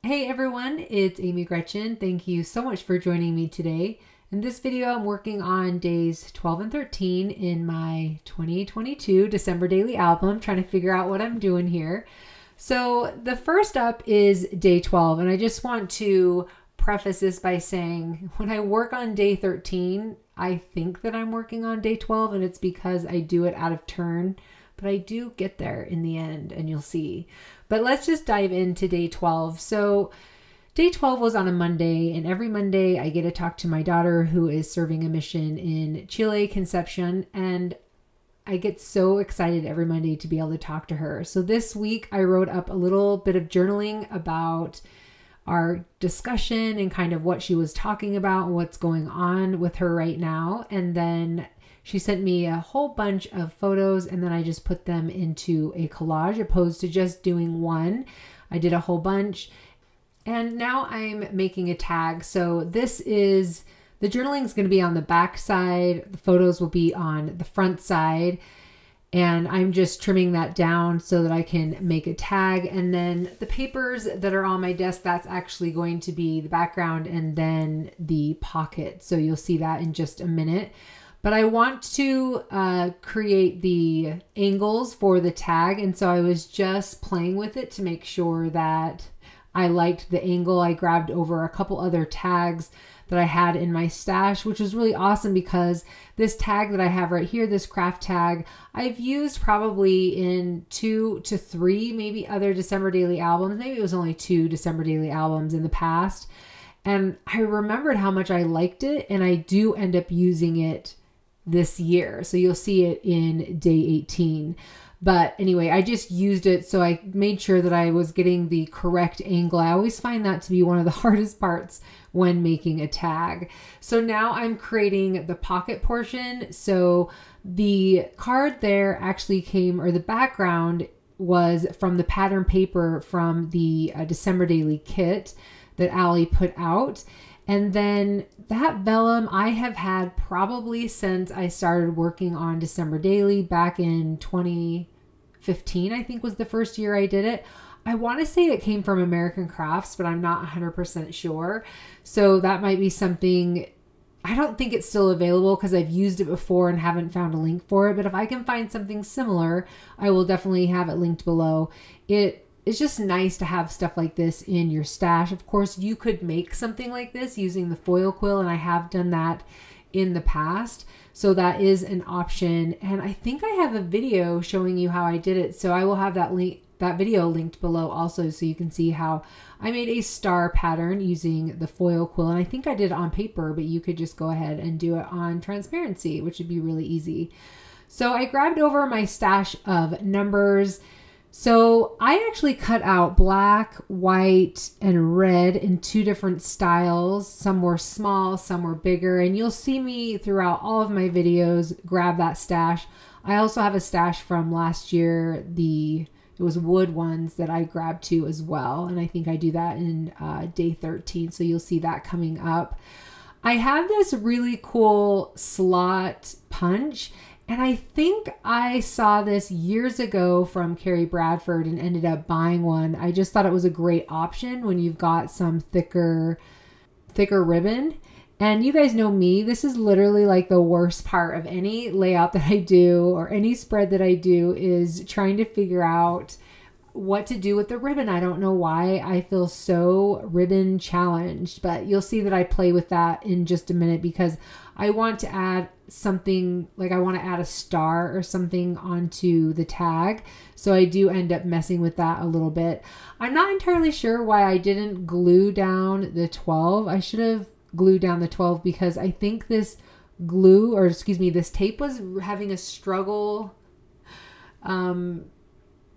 Hey everyone, it's Amy Gretchen. Thank you so much for joining me today. In this video, I'm working on days 12 and 13 in my 2022 December daily album, trying to figure out what I'm doing here. So the first up is day 12, and I just want to preface this by saying when I work on day 13, I think that I'm working on day 12, and it's because I do it out of turn, but I do get there in the end, and you'll see. But let's just dive into day 12. So day 12 was on a Monday, and every Monday I get to talk to my daughter who is serving a mission in Chile, Concepcion, and I get so excited every Monday to be able to talk to her. So this week I wrote up a little bit of journaling about our discussion and kind of what she was talking about, what's going on with her right now. And then she sent me a whole bunch of photos, and then I just put them into a collage opposed to just doing one. I did a whole bunch. And now I'm making a tag. So this is, the journaling is going to be on the back side. The photos will be on the front side. And I'm just trimming that down so that I can make a tag. And then the papers that are on my desk, that's actually going to be the background and then the pocket. So you'll see that in just a minute. But I want to create the angles for the tag. And so I was just playing with it to make sure that I liked the angle. I grabbed over a couple other tags that I had in my stash, which was really awesome because this tag that I have right here, this craft tag, I've used probably in 2 to 3, maybe other December Daily albums. Maybe it was only 2 December Daily albums in the past. And I remembered how much I liked it, and I do end up using it this year. So you'll see it in day 18. But anyway, I just used it, so I made sure that I was getting the correct angle. I always find that to be one of the hardest parts when making a tag. So now I'm creating the pocket portion. So the card there actually came, or the background was from the pattern paper from the December Daily kit that Allie put out. And then that vellum I have had probably since I started working on December Daily back in 2015, I think was the first year I did it. I want to say it came from American Crafts, but I'm not 100% sure. So that might be something. I don't think it's still available because I've used it before and haven't found a link for it. But if I can find something similar, I will definitely have it linked below. It's just nice to have stuff like this in your stash. Of course, you could make something like this using the foil quill, and I have done that in the past. So that is an option. And I think I have a video showing you how I did it. So I will have that video linked below also, so you can see how I made a star pattern using the foil quill. And I think I did it on paper, but you could just go ahead and do it on transparency, which would be really easy. So I grabbed over my stash of numbers. So I actually cut out black, white, and red in 2 different styles. Some were small, some were bigger, and you'll see me throughout all of my videos grab that stash. I also have a stash from last year. It was wood ones that I grabbed too as well, and I think I do that in day 13, so you'll see that coming up. I have this really cool slot punch, and I think I saw this years ago from Carrie Bradford and ended up buying one. I just thought it was a great option when you've got some thicker ribbon. And you guys know me, this is literally like the worst part of any layout that I do or any spread that I do is trying to figure out what to do with the ribbon. I don't know why I feel so ribbon challenged, but you'll see that I play with that in just a minute because I want to add something, like I want to add a star or something onto the tag. So I do end up messing with that a little bit. I'm not entirely sure why I didn't glue down the 12. I should have glued down the 12 because I think this glue, or excuse me, this tape was having a struggle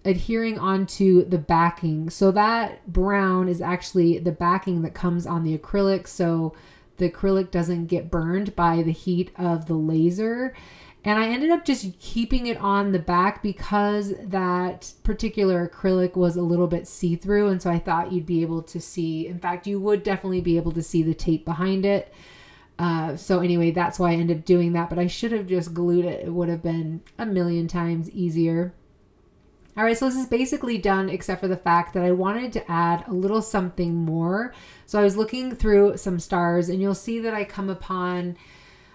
adhering onto the backing. So that brown is actually the backing that comes on the acrylic, so the acrylic doesn't get burned by the heat of the laser. And I ended up just keeping it on the back because that particular acrylic was a little bit see-through, and so I thought you'd be able to see, in fact you would definitely be able to see the tape behind it. So anyway, that's why I ended up doing that, but I should have just glued it. It would have been a million times easier. All right, so this is basically done except for the fact that I wanted to add a little something more. So I was looking through some stars, and you'll see that I come upon,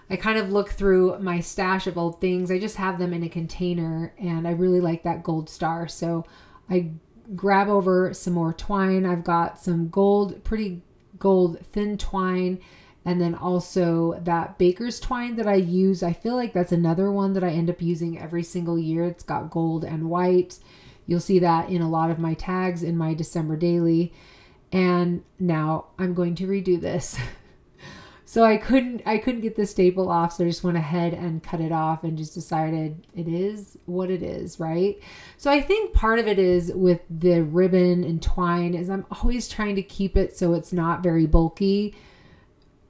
I kind of look through my stash of old things. I just have them in a container, and I really like that gold star. So I grab over some more twine. I've got some gold, pretty gold thin twine, and then also that baker's twine that I use. I feel like that's another one that I end up using every single year. It's got gold and white. You'll see that in a lot of my tags in my December daily. And now I'm going to redo this. So I couldn't get the staple off, so I just went ahead and cut it off and just decided it is what it is, right? So I think part of it is with the ribbon and twine is I'm always trying to keep it so it's not very bulky.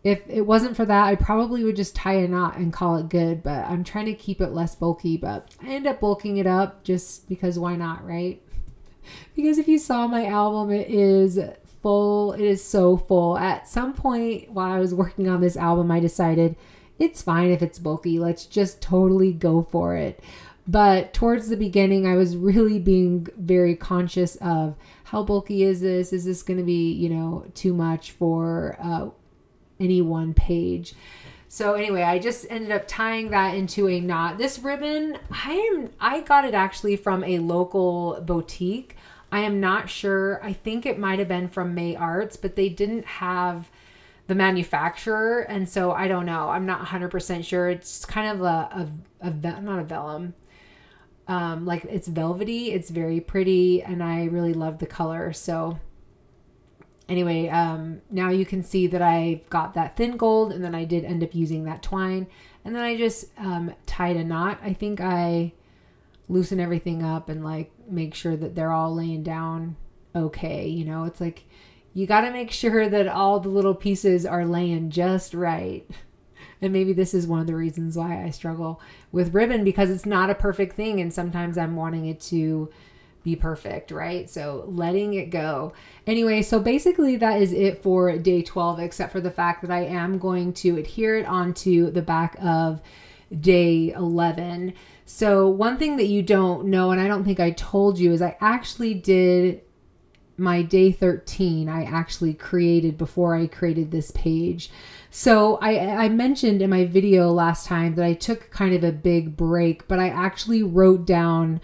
If it wasn't for that, I probably would just tie a knot and call it good, but I'm trying to keep it less bulky, but I end up bulking it up just because why not, right? Because if you saw my album, it is full. It is so full. At some point while I was working on this album, I decided it's fine if it's bulky. Let's just totally go for it. But towards the beginning, I was really being very conscious of how bulky is this? Is this going to be, you know, too much for any one page? So anyway, I just ended up tying that into a knot. This ribbon, I got it actually from a local boutique. I am not sure. I think it might have been from May Arts, but they didn't have the manufacturer. And so I don't know. I'm not 100% sure. It's kind of not a vellum. Like it's velvety. It's very pretty. And I really love the color. So anyway, now you can see that I've got that thin gold, and then I did end up using that twine, and then I just tied a knot. I think I loosen everything up and like make sure that they're all laying down okay. You know, it's like you got to make sure that all the little pieces are laying just right. And maybe this is one of the reasons why I struggle with ribbon, because it's not a perfect thing, and sometimes I'm wanting it to be perfect, right? So letting it go. Anyway, so basically that is it for day 12, except for the fact that I am going to adhere it onto the back of day 11. So one thing that you don't know, and I don't think I told you, is I actually did my day 13. I actually created before I created this page. So I mentioned in my video last time that I took kind of a big break, but I actually wrote down,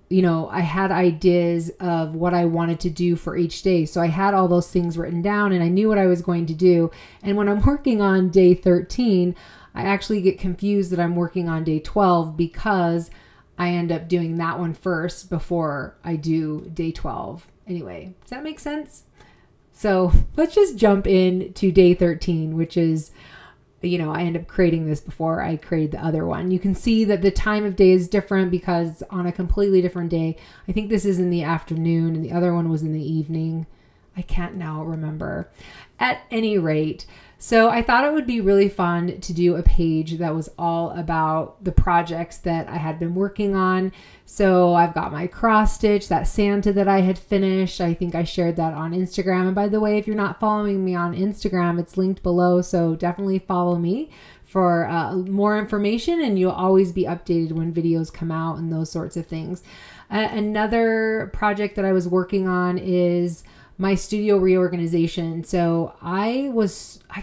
you know, I had ideas of what I wanted to do for each day. So I had all those things written down, and I knew what I was going to do. And when I'm working on day 13, I actually get confused that I'm working on day 12 because I end up doing that one first before I do day 12. Anyway, does that make sense? So let's just jump in to day 13, which is, you know, I end up creating this before I created the other one. You can see that the time of day is different because on a completely different day, I think this is in the afternoon and the other one was in the evening. I can't now remember. At any rate, so I thought it would be really fun to do a page that was all about the projects that I had been working on. So I've got my cross stitch, that Santa that I had finished. I think I shared that on Instagram. And by the way, if you're not following me on Instagram, it's linked below. So definitely follow me for more information, and you'll always be updated when videos come out and those sorts of things. Another project that I was working on is my studio reorganization. So I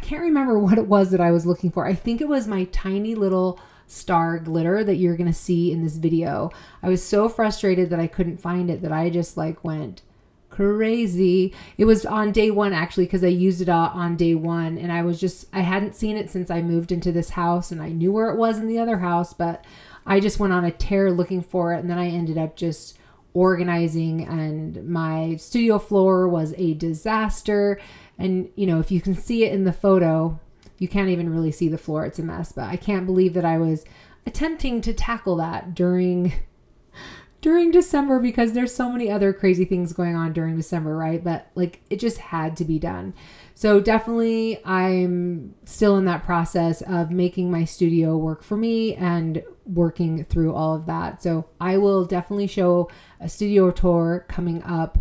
can't remember what it was that I was looking for. I think it was my tiny little star glitter that you're going to see in this video. I was so frustrated that I couldn't find it that I just like went crazy. It was on day 1 actually, because I used it on day 1, and I hadn't seen it since I moved into this house, and I knew where it was in the other house, but I just went on a tear looking for it, and then I ended up just organizing, and my studio floor was a disaster. And you know, if you can see it in the photo, you can't even really see the floor. It's a mess, but I can't believe that I was attempting to tackle that during December, because there's so many other crazy things going on during December, right? But like, it just had to be done. So definitely I'm still in that process of making my studio work for me and working through all of that. So I will definitely show a studio tour coming up,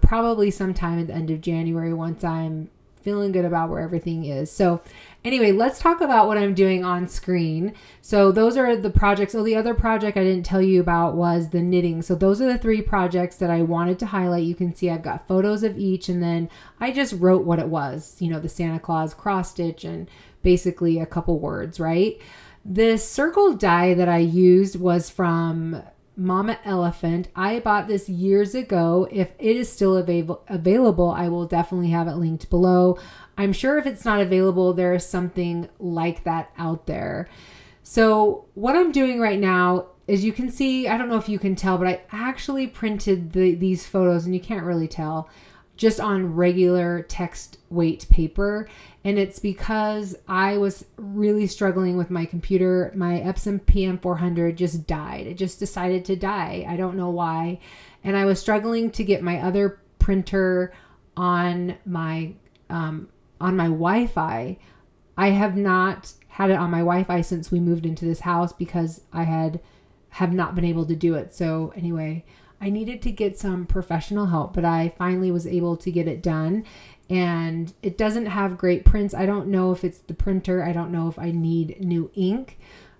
probably sometime at the end of January, once I'm feeling good about where everything is. So anyway, let's talk about what I'm doing on screen. So those are the projects. Oh, the other project I didn't tell you about was the knitting. So those are the 3 projects that I wanted to highlight. You can see I've got photos of each, and then I just wrote what it was, you know, the Santa Claus cross stitch and basically a couple words, right? This circle die that I used was from Mama Elephant. I bought this years ago. If it is still available, I will definitely have it linked below. I'm sure if it's not available, there is something like that out there. So what I'm doing right now is, you can see, I don't know if you can tell, but I actually printed these photos, and you can't really tell, just on regular text weight paper. And it's because I was really struggling with my computer. My Epson PM400 just died. It just decided to die. I don't know why. And I was struggling to get my other printer on my Wi-Fi. I have not had it on my Wi-Fi since we moved into this house because I have not been able to do it. So anyway, I needed to get some professional help, but I finally was able to get it done. And it doesn't have great prints. I don't know if it's the printer. I don't know if I need new ink,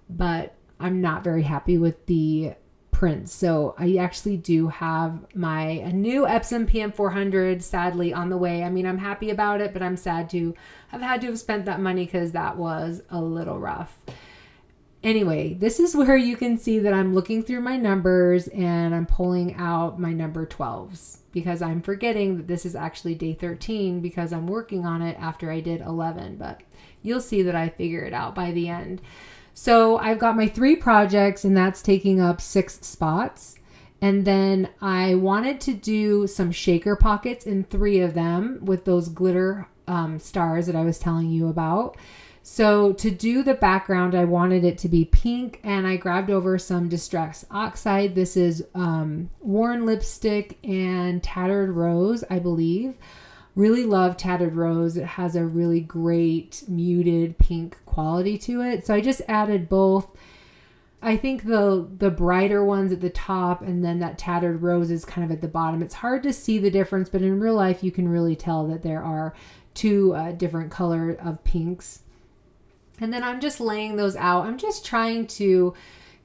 but I'm not very happy with the prints. So I actually do have a new Epson PM400 sadly on the way. I mean, I'm happy about it, but I'm sad to have had to have spent that money because that was a little rough. Anyway, this is where you can see that I'm looking through my numbers and I'm pulling out my number 12s because I'm forgetting that this is actually day 13 because I'm working on it after I did 11, but you'll see that I figure it out by the end. So I've got my 3 projects, and that's taking up 6 spots. And then I wanted to do some shaker pockets in 3 of them with those glitter stars that I was telling you about. So to do the background, I wanted it to be pink, and I grabbed over some Distress Oxide. This is Worn Lipstick and Tattered Rose, I believe. Really love Tattered Rose. It has a really great muted pink quality to it. So I just added both. I think the brighter ones at the top, and then that Tattered Rose is kind of at the bottom. It's hard to see the difference, but in real life you can really tell that there are 2 different colors of pinks. And then I'm just laying those out. I'm just trying to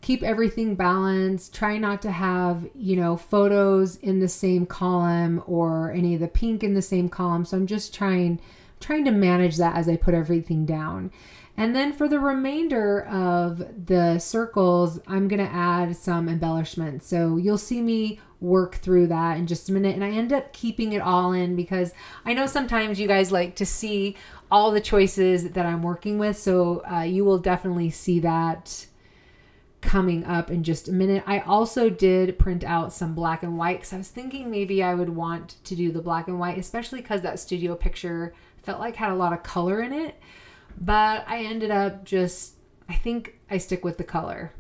keep everything balanced, try not to have, you know, photos in the same column or any of the pink in the same column. So I'm just trying to manage that as I put everything down. And then for the remainder of the circles, I'm going to add some embellishments. So you'll see me work through that in just a minute. And I end up keeping it all in because I know sometimes you guys like to see all the choices that I'm working with. So you will definitely see that coming up in just a minute. I also did print out some black and white because I was thinking maybe I would want to do the black and white, especially because that studio picture felt like had a lot of color in it. But I ended up I think I stick with the color,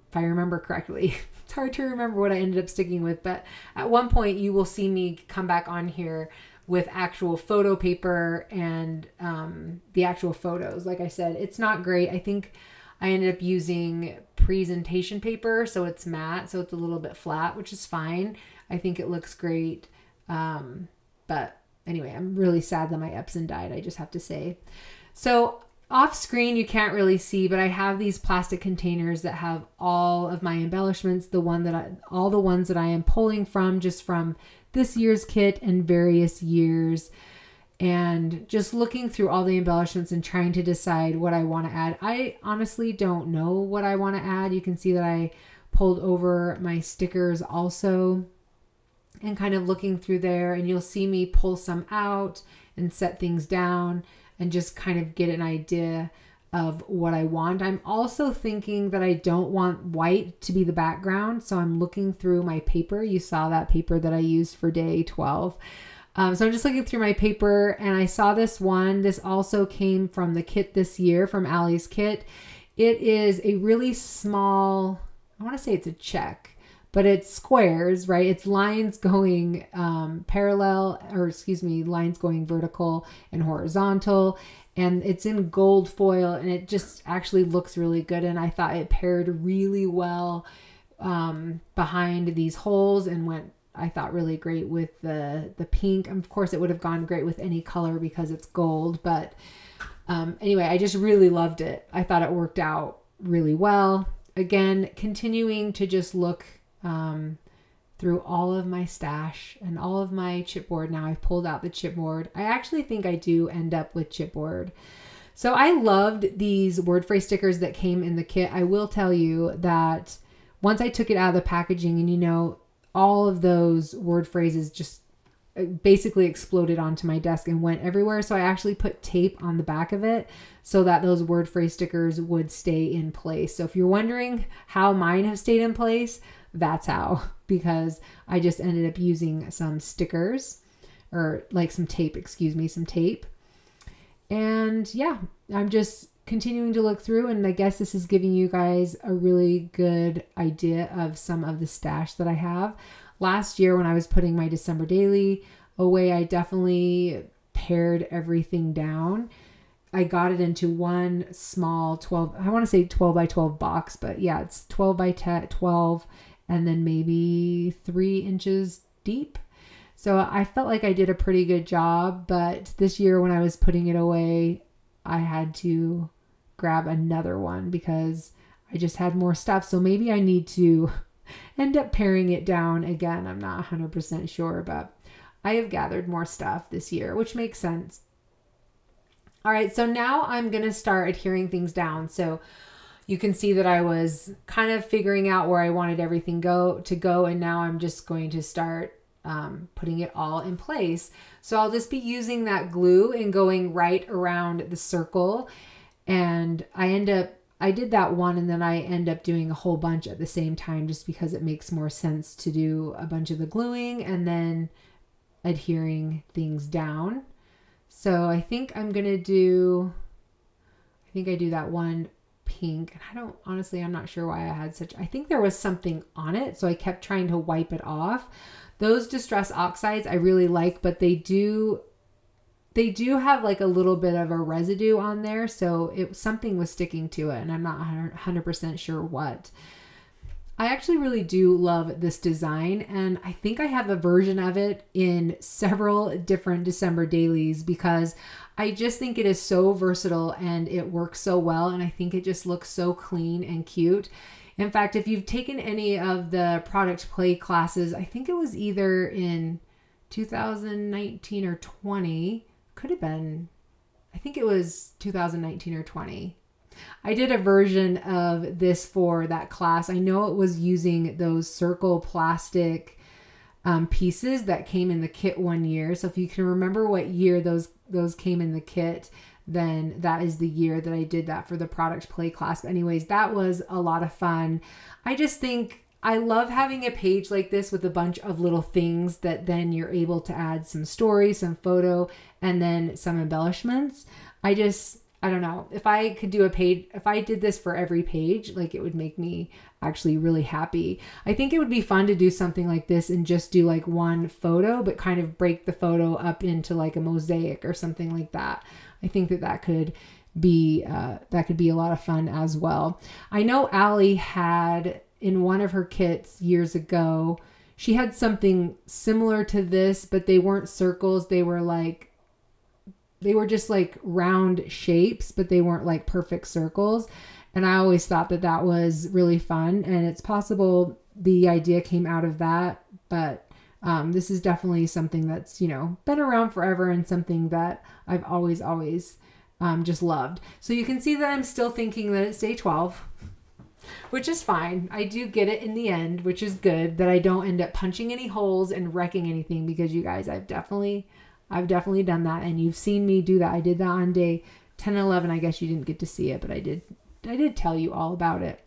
if I remember correctly. It's hard to remember what I ended up sticking with, but at one point you will see me come back on here with actual photo paper and the actual photos. Like I said, it's not great. I think I ended up using presentation paper, so it's matte, so it's a little bit flat, which is fine. I think it looks great. But anyway, I'm really sad that my Epson died, I just have to say. So off screen, you can't really see, but I have these plastic containers that have all of my embellishments, all the ones that I am pulling from, just from this year's kit and various years, and just looking through all the embellishments and trying to decide what I want to add. I honestly don't know what I want to add. You can see that I pulled over my stickers also and kind of looking through there, and you'll see me pull some out and set things down and just kind of get an idea of what I want. I'm also thinking that I don't want white to be the background, so I'm looking through my paper. You saw that paper that I used for day 12. So I'm just looking through my paper, and I saw this one. This also came from the kit this year, from Allie's kit. It is a really small, I want to say it's a check, but it's squares, right? It's lines going lines going vertical and horizontal. And it's in gold foil, and it just actually looks really good. And I thought it paired really well behind these holes and went I thought really great with the pink. Of course, it would have gone great with any color because it's gold. But anyway, I just really loved it. I thought it worked out really well. Again, continuing to just look through all of my stash and all of my chipboard. Now I've pulled out the chipboard. I actually think I do end up with chipboard. So I loved these word phrase stickers that came in the kit. I will tell you that once I took it out of the packaging, and you know, all of those word phrases just basically exploded onto my desk and went everywhere. So I actually put tape on the back of it so that those word phrase stickers would stay in place. So if you're wondering how mine have stayed in place, that's how, because I just ended up using some stickers, or like some tape, excuse me, some tape. And yeah, I'm just continuing to look through, and I guess this is giving you guys a really good idea of some of the stash that I have. Last year when I was putting my December daily away, I definitely pared everything down. I got it into one small 12, I want to say 12 by 12 box, but yeah, it's 12 by 12 and then maybe 3 inches deep. So I felt like I did a pretty good job, but this year when I was putting it away, I had to grab another one because I just had more stuff. So maybe I need to end up paring it down again. I'm not 100% sure, but I have gathered more stuff this year, which makes sense. All right, so now I'm going to start adhering things down. So you can see that I was kind of figuring out where I wanted everything to go, and now I'm just going to start putting it all in place. So I'll just be using that glue and going right around the circle. And I did that one, and then I end up doing a whole bunch at the same time just because it makes more sense to do a bunch of the gluing and then adhering things down. So I think I'm going to do, I do that one pink. And I don't, honestly, I'm not sure why I had such, I think there was something on it. So I kept trying to wipe it off. Those Distress Oxides I really like, but they do have like a little bit of a residue on there. So something was sticking to it, and I'm not 100% sure what. I actually really do love this design, and I think I have a version of it in several different December dailies because I just think it is so versatile and it works so well, and I think it just looks so clean and cute. In fact, if you've taken any of the product play classes, I think it was either in 2019 or 20, could have been, I think it was 2019 or 20. I did a version of this for that class. I know it was using those circle plastic pieces that came in the kit one year. So if you can remember what year those came in the kit, then that is the year that I did that for the product play class. But anyways, that was a lot of fun. I just think I love having a page like this with a bunch of little things that then you're able to add some story, some photo, and then some embellishments. I don't know, if I could do a page, if I did this for every page, like it would make me actually really happy. I think it would be fun to do something like this and just do like one photo, but kind of break the photo up into like a mosaic or something like that. I think that could be a lot of fun as well. I know Allie had in one of her kits years ago, she had something similar to this, but they weren't circles. They were just like round shapes, but they weren't like perfect circles. And I always thought that was really fun, and it's possible the idea came out of that, but this is definitely something that's, you know, been around forever and something that I've always just loved. So you can see that I'm still thinking that it's day 12, which is fine. I do get it in the end, which is good, that I don't end up punching any holes and wrecking anything, because you guys, I've definitely done that, and you've seen me do that. I did that on day 10 and 11. I guess you didn't get to see it, but I did tell you all about it.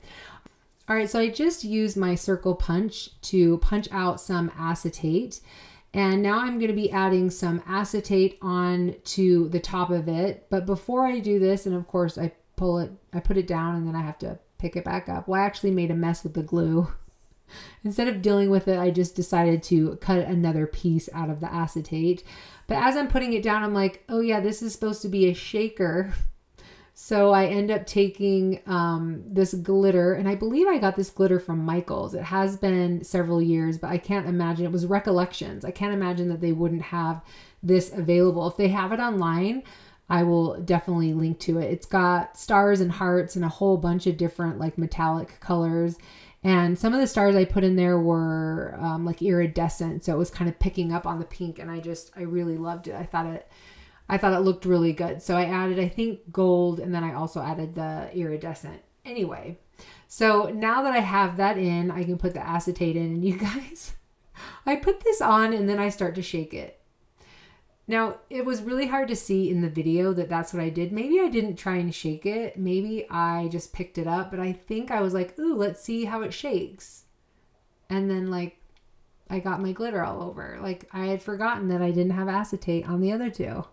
All right, so I just used my circle punch to punch out some acetate, and now I'm going to be adding some acetate on to the top of it. But before I do this, and of course I put it down, and then I have to pick it back up. Well, I actually made a mess with the glue. Instead of dealing with it, I just decided to cut another piece out of the acetate. But as I'm putting it down, I'm like, oh yeah, this is supposed to be a shaker. So I end up taking this glitter, and I believe I got this glitter from Michael's. It has been several years, but I can't imagine, it was Recollections. I can't imagine that they wouldn't have this available. If they have it online, I will definitely link to it. It's got stars and hearts and a whole bunch of different like metallic colors. And some of the stars I put in there were like iridescent. So it was kind of picking up on the pink, and I really loved it. I thought it looked really good. So I added, I think, gold, and then I also added the iridescent. Anyway, so now that I have that in, I can put the acetate in. And you guys, I put this on and then I start to shake it. Now, it was really hard to see in the video that that's what I did. Maybe I didn't try and shake it. Maybe I just picked it up, but I think I was like, ooh, let's see how it shakes. And then like, I got my glitter all over. Like, I had forgotten that I didn't have acetate on the other two.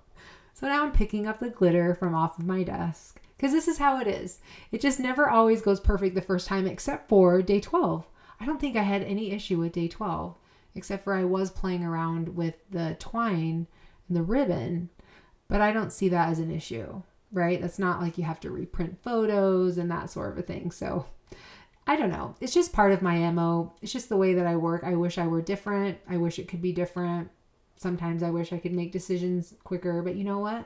So now I'm picking up the glitter from off of my desk, because this is how it is. It just never always goes perfect the first time, except for day 12. I don't think I had any issue with day 12, except for I was playing around with the twine and the ribbon, but I don't see that as an issue, right? That's not like you have to reprint photos and that sort of a thing. So I don't know. It's just part of my MO. It's just the way that I work. I wish I were different. I wish it could be different. Sometimes I wish I could make decisions quicker, but you know what?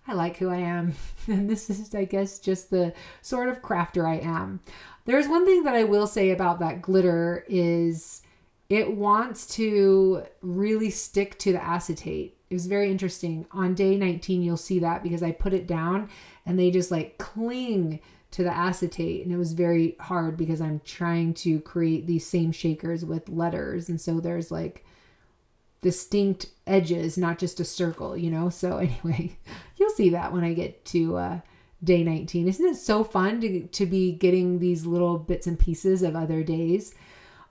I like who I am. And this is, I guess, just the sort of crafter I am. There's one thing that I will say about that glitter is it wants to really stick to the acetate. It was very interesting. On day 19, you'll see that because I put it down and they just like cling to the acetate. And it was very hard because I'm trying to create these same shakers with letters. And so there's like distinct edges, not just a circle, you know? So anyway, you'll see that when I get to day 19. Isn't it so fun to be getting these little bits and pieces of other days?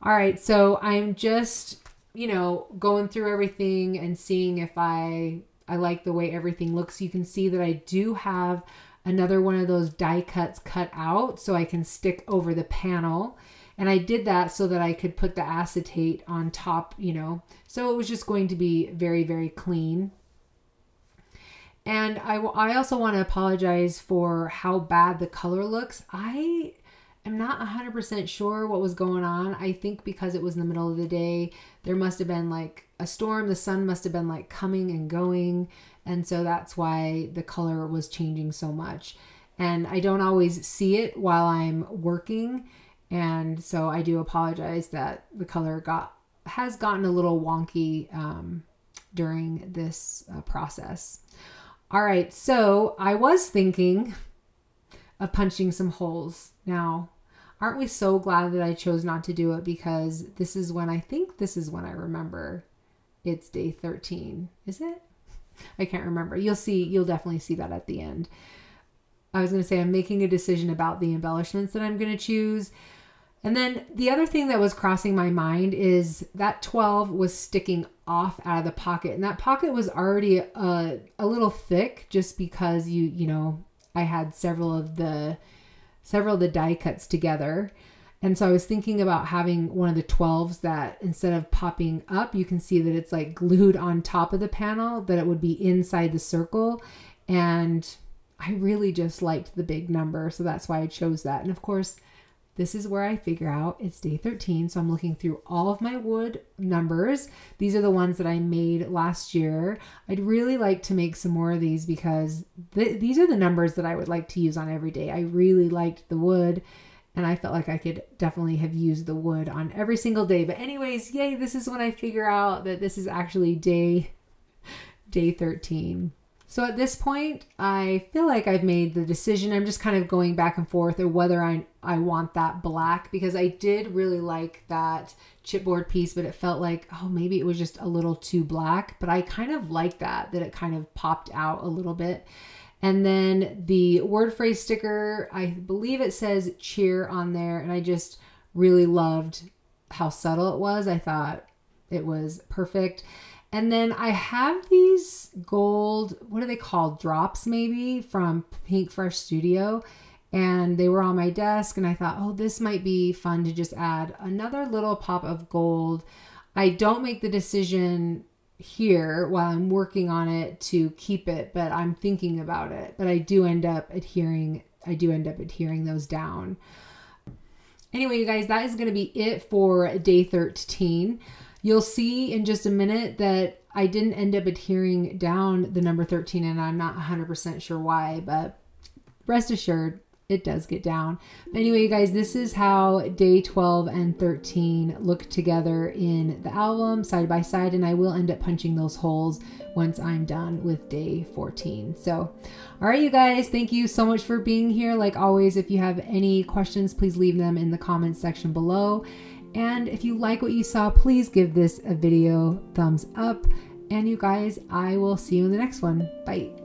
All right, so I'm just, you know, going through everything and seeing if I like the way everything looks. You can see that I do have another one of those die cuts cut out so I can stick over the panel. And I did that so that I could put the acetate on top, you know, so it was just going to be very, very clean. And I also want to apologize for how bad the color looks. I'm not 100% sure what was going on. I think because it was in the middle of the day, there must have been like a storm. The sun must have been like coming and going. And so that's why the color was changing so much. And I don't always see it while I'm working. And so I do apologize that the color has gotten a little wonky during this process. All right, so I was thinking of punching some holes. Now, aren't we so glad that I chose not to do it, because this is when I remember it's day 13. Is it? I can't remember. You'll definitely see that at the end. I was going to say I'm making a decision about the embellishments that I'm going to choose. And then the other thing that was crossing my mind is that 12 was sticking off out of the pocket. And that pocket was already a little thick just because you know, I had several of the die cuts together. And so I was thinking about having one of the 12s that instead of popping up, you can see that it's like glued on top of the panel, that it would be inside the circle. And I really just liked the big number. So that's why I chose that. And of course, this is where I figure out it's day 13. So I'm looking through all of my wood numbers. These are the ones that I made last year. I'd really like to make some more of these because these are the numbers that I would like to use on every day. I really liked the wood and I felt like I could definitely have used the wood on every single day. But anyways, yay, this is when I figure out that this is actually day 13. So at this point, I feel like I've made the decision. I'm just kind of going back and forth of whether I want that black, because I did really like that chipboard piece, but it felt like, oh, maybe it was just a little too black. But I kind of like that it kind of popped out a little bit. And then the word phrase sticker, I believe it says cheer on there. And I just really loved how subtle it was. I thought it was perfect. And then I have these gold, what are they called? Drops maybe from Pinkfresh Studio. And they were on my desk and I thought, oh, this might be fun to just add another little pop of gold. I don't make the decision here while I'm working on it to keep it, but I'm thinking about it. But I do end up adhering those down. Anyway, you guys, that is going to be it for day 13. You'll see in just a minute that I didn't end up adhering down the number 13, and I'm not 100% sure why, but rest assured, it does get down. But anyway, you guys, this is how day 12 and 13 look together in the album side by side, and I will end up punching those holes once I'm done with day 14. So, all right, you guys, thank you so much for being here. Like always, if you have any questions, please leave them in the comments section below. And if you like what you saw, please give this a video thumbs up. And you guys, I will see you in the next one. Bye.